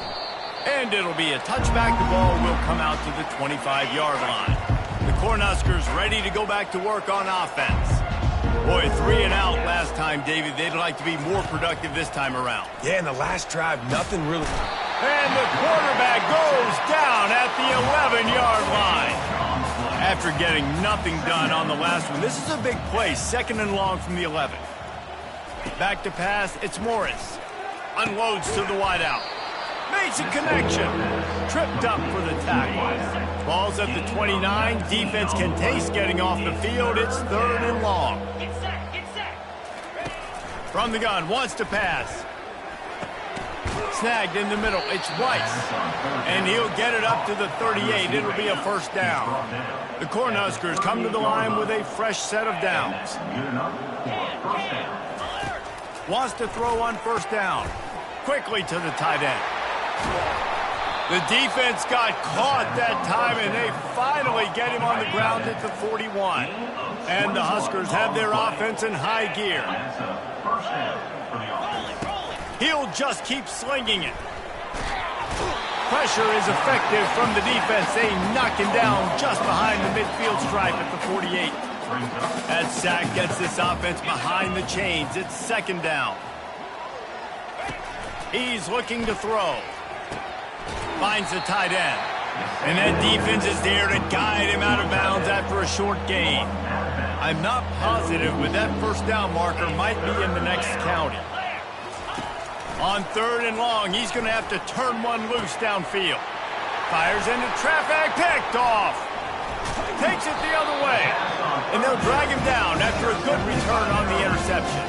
And it'll be a touchback. The ball will come out to the 25-yard line. The Cornhuskers ready to go back to work on offense. Boy, 3 and out last time, David. They'd like to be more productive this time around. Yeah, in the last drive, nothing really... And the quarterback goes down at the 11-yard line. After getting nothing done on the last one, this is a big play. 2nd and long from the 11. Back to pass, it's Morris. Unloads to the wideout. Makes a connection. Tripped up for the tackle. Ball's at the 29. Defense can taste getting off the field. It's 3rd and long. Get set, get set. From the gun, wants to pass. Snagged in the middle. It's Rice. And he'll get it up to the 38. It'll be a first down. The Cornhuskers come to the line with a fresh set of downs. Wants to throw on first down. Quickly to the tight end. The defense got caught that time, and they finally get him on the ground at the 41. And the Huskers have their offense in high gear. He'll just keep slinging it. Pressure is effective from the defense. They knock him down just behind the midfield stripe at the 48. That sack gets this offense behind the chains. It's second down. He's looking to throw. Finds the tight end. And that defense is there to guide him out of bounds after a short gain. I'm not positive, but that first down marker might be in the next county. On third and long, he's going to have to turn one loose downfield. Fires into traffic, picked off. Takes it the other way. And they'll drag him down after a good return on the interception.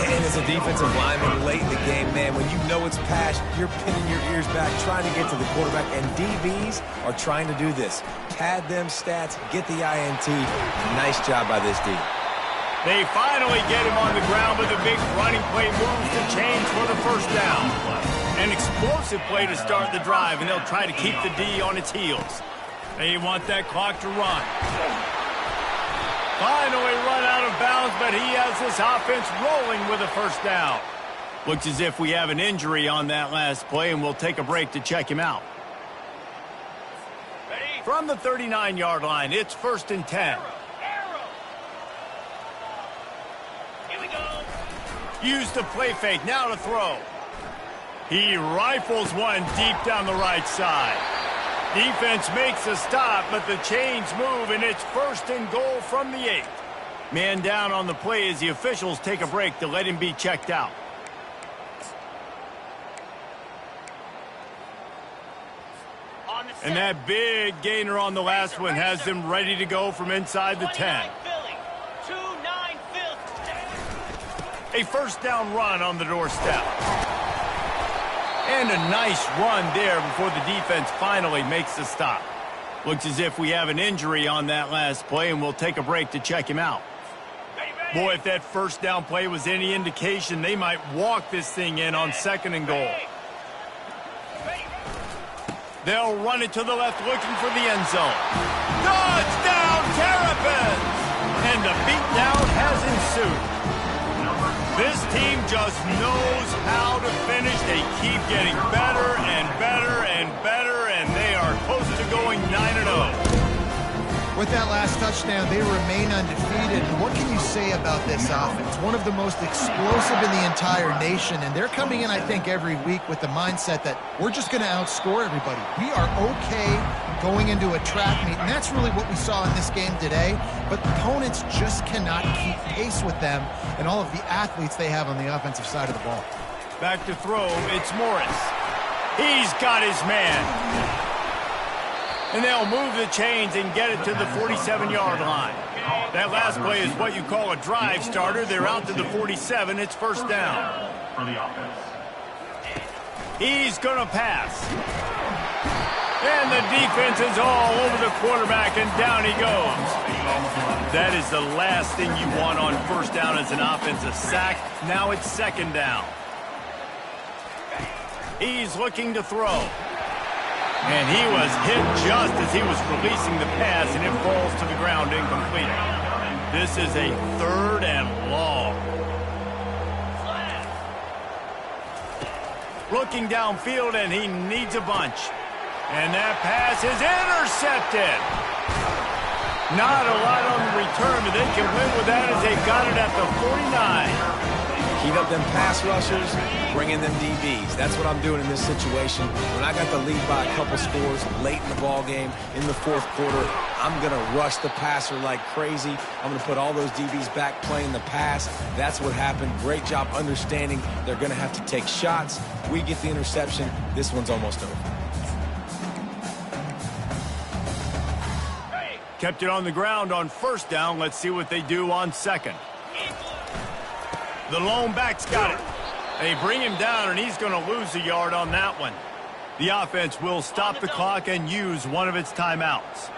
And as a defensive lineman late in the game, man, when you know it's past, you're pinning your ears back, trying to get to the quarterback, and DBs are trying to do this. Pad them stats, get the INT. Nice job by this D. They finally get him on the ground with a big running play move to change for the first down. An explosive play to start the drive, and they'll try to keep the D on its heels. They want that clock to run. Finally run out of bounds, but he has this offense rolling with a first down. Looks as if we have an injury on that last play, and we'll take a break to check him out. Ready? From the 39-yard line, it's first and 10. Use the play fake, now to throw. He rifles one deep down the right side. Defense makes a stop, but the chains move, and it's first and goal from the 8. Man down on the play as the officials take a break to let him be checked out. And that big gainer on the last one has them ready to go from inside the 10. A first down run on the doorstep. And a nice run there before the defense finally makes the stop. Looks as if we have an injury on that last play, and we'll take a break to check him out. Boy, if that first down play was any indication, they might walk this thing in on second and goal. They'll run it to the left, looking for the end zone. Touchdown, Terrapins! And the beatdown has ensued. This team just knows how to finish. They keep getting better and better and better, and they are close to going 9-0. With that last touchdown, they remain undefeated. And what can you say about this offense? One of the most explosive in the entire nation, and they're coming in, I think, every week with the mindset that we're just going to outscore everybody. We are okay going into a track meet, and that's really what we saw in this game today. But opponents just cannot keep pace with them and all of the athletes they have on the offensive side of the ball. Back to throw, it's Morris. He's got his man. And they'll move the chains and get it to the 47-yard line. That last play is what you call a drive starter. They're out to the 47. It's first down. He's going to pass. And the defense is all over the quarterback, and down he goes. That is the last thing you want on first down as an offensive sack. Now it's second down. He's looking to throw. And he was hit just as he was releasing the pass, and it falls to the ground incomplete. This is a third and long. Looking downfield, and he needs a bunch. And that pass is intercepted. Not a lot on the return, but they can win with that as they got it at the 49. Keep up them pass rushers, bring in them DBs. That's what I'm doing in this situation. When I got the lead by a couple scores late in the ball game, in the fourth quarter, I'm going to rush the passer like crazy. I'm going to put all those DBs back playing the pass. That's what happened. Great job understanding they're going to have to take shots. We get the interception. This one's almost over. Kept it on the ground on first down. Let's see what they do on second. The lone back's got it. They bring him down, and he's going to lose a yard on that one. The offense will stop the clock and use one of its timeouts.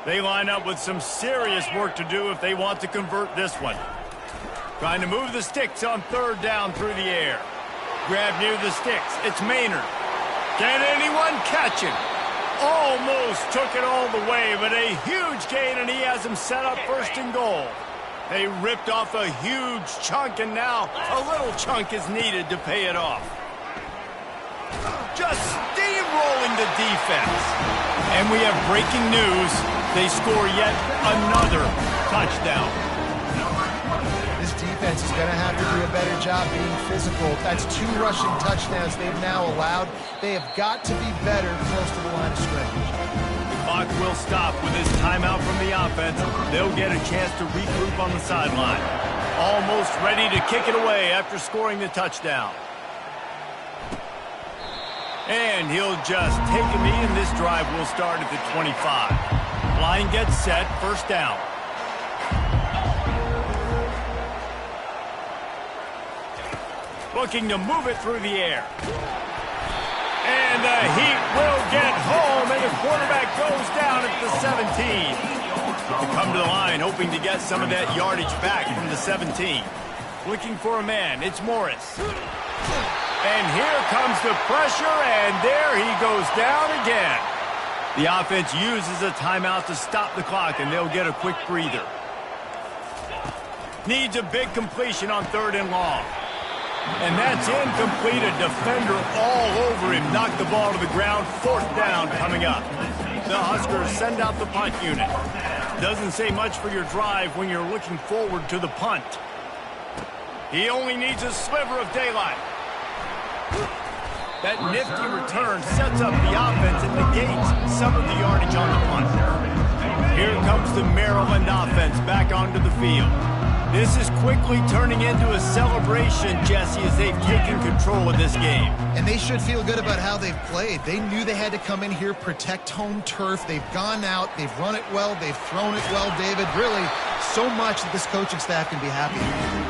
They line up with some serious work to do if they want to convert this one. Trying to move the sticks on third down through the air. Grab near the sticks. It's Maynard. Can anyone catch him? Almost took it all the way, but a huge gain, and he has him set up first and goal. They ripped off a huge chunk, and now a little chunk is needed to pay it off. Just steamrolling the defense. And we have breaking news. They score yet another touchdown. This defense is going to have to do a better job being physical. That's 2 rushing touchdowns they've now allowed. They have got to be better close to the line of scrimmage. The clock will stop with this timeout from the offense. They'll get a chance to regroup on the sideline. Almost ready to kick it away after scoring the touchdown. And he'll just take a knee, and this drive will start at the 25. Line gets set, first down. Looking to move it through the air. And the heat will get home, and the quarterback goes down at the 17. To come to the line, hoping to get some of that yardage back from the 17. Looking for a man, it's Morris. And here comes the pressure, and there he goes down again. The offense uses a timeout to stop the clock, and they'll get a quick breather. Needs a big completion on third and long. And that's incomplete. A defender all over him. Knocked the ball to the ground. Fourth down coming up. The Huskers send out the punt unit. Doesn't say much for your drive when you're looking forward to the punt. He only needs a sliver of daylight. That nifty return sets up the offense and negates some of the yardage on the punt. Here comes the Maryland offense back onto the field. This is quickly turning into a celebration, Jesse, as they've taken control of this game. And they should feel good about how they've played. They knew they had to come in here, protect home turf. They've gone out, they've run it well, they've thrown it well, David. Really, so much that this coaching staff can be happy.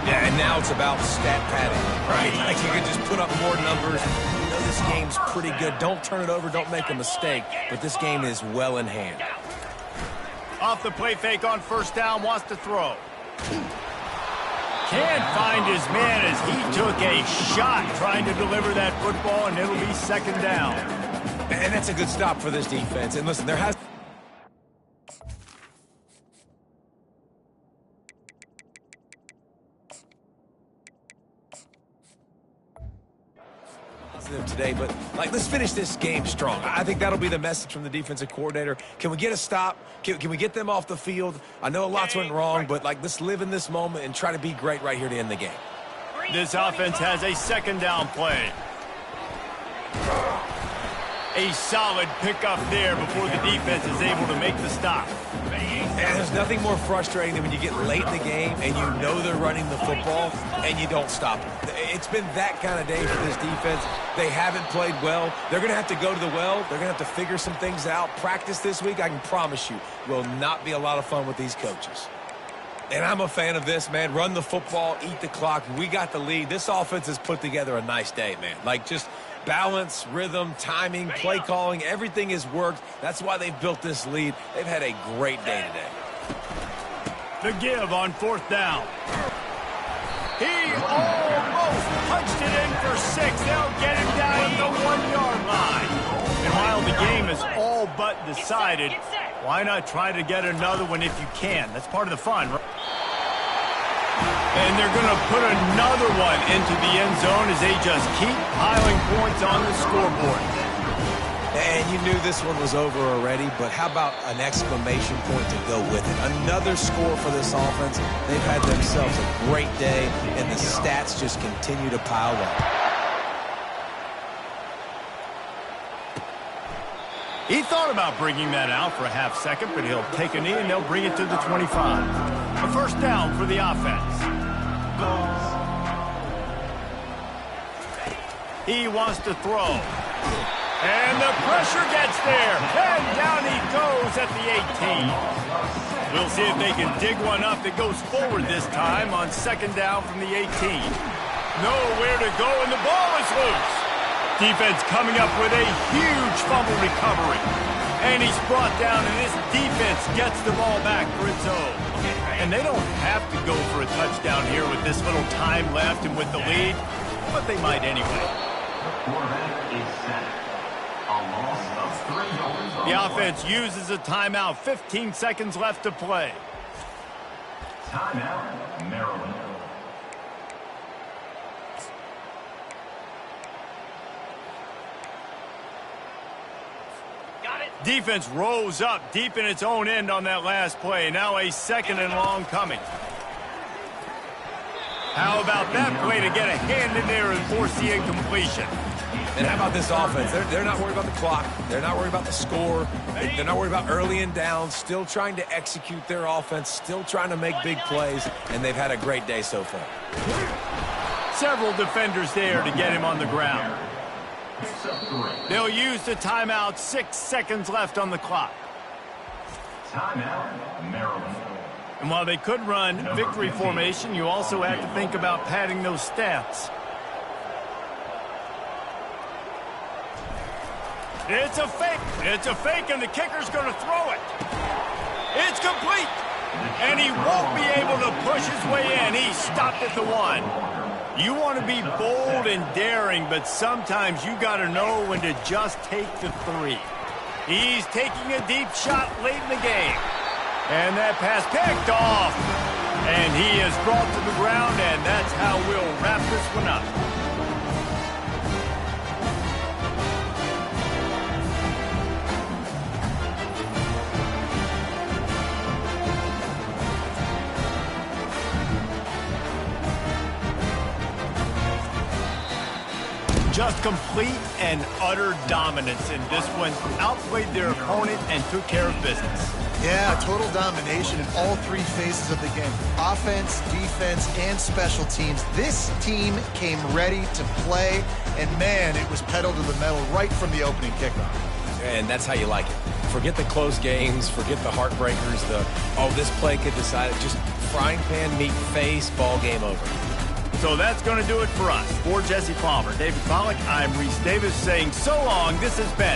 Yeah, and now it's about stat padding, right? Like you can just put up more numbers. You know this game's pretty good. Don't turn it over, don't make a mistake. But this game is well in hand. Off the play fake on first down, wants to throw. Can't find his man as he took a shot trying to deliver that football, and it'll be second down. And that's a good stop for this defense. And listen, there has... today, but let's finish this game strong. I think that'll be the message from the defensive coordinator. Can we get a stop? Can we get them off the field? I know a lot's went wrong, but let's live in this moment and try to be great right here to end the game. This offense has a second down play. A solid pickup there before the defense is able to make the stop. And there's nothing more frustrating than when you get late in the game and you know they're running the football and you don't stop them. It's been that kind of day for this defense. They haven't played well. They're going to have to go to the well. They're going to have to figure some things out. Practice this week, I can promise you, will not be a lot of fun with these coaches. And I'm a fan of this, man. Run the football, eat the clock. We got the lead. This offense has put together a nice day, man. Just balance, rhythm, timing, play calling, everything has worked. That's why they've built this lead. They've had a great day today. The give on fourth down. He almost punched it in for 6. They'll get him down at the 1-yard line. And while the game is all but decided, why not try to get another one if you can? That's part of the fun, right? And they're going to put another one into the end zone as they just keep piling points on the scoreboard. And you knew this one was over already, but how about an exclamation point to go with it? Another score for this offense. They've had themselves a great day, and the stats just continue to pile up. He thought about bringing that out for a half second, but he'll take a knee and they'll bring it to the 25. A first down for the offense. He wants to throw. And the pressure gets there. And down he goes at the 18. We'll see if they can dig one up that goes forward this time on second down from the 18. Nowhere to go, and the ball is loose. Defense coming up with a huge fumble recovery. And he's brought down, and this defense gets the ball back for its own. And they don't have to go for a touchdown here with this little time left and with the lead, but they might anyway. The quarterback is set. A loss of 3 yards. The offense uses a timeout. 15 seconds left to play. Timeout, Maryland. Got it. Defense rose up deep in its own end on that last play. Now a 2nd and long coming. How about that play to get a hand in there and force the incompletion? And how about this offense? They're not worried about the clock. They're not worried about the score. They're not worried about early and down. Still trying to execute their offense. Still trying to make big plays. And they've had a great day so far. Several defenders there to get him on the ground. Picks up 3. They'll use the timeout. 6 seconds left on the clock. Timeout, Maryland. And while they could run victory formation, you also have to think about padding those stats. It's a fake. It's a fake, and the kicker's going to throw it. It's complete. And he won't be able to push his way in. He stopped at the 1. You want to be bold and daring, but sometimes you got to know when to just take the 3. He's taking a deep shot late in the game. And that pass picked off. And he is brought to the ground, and that's how we'll wrap this one up. Just complete and utter dominance in this one. Outplayed their opponent and took care of business. Yeah, total domination in all 3 phases of the game. Offense, defense, and special teams. This team came ready to play, and man, it was pedal to the metal right from the opening kickoff. And that's how you like it. Forget the close games. Forget the heartbreakers. This play could decide it. Just frying pan, meat face, ball game over. So that's going to do it for us. For Jesse Palmer, David Pollack, I'm Reese Davis saying so long. This has been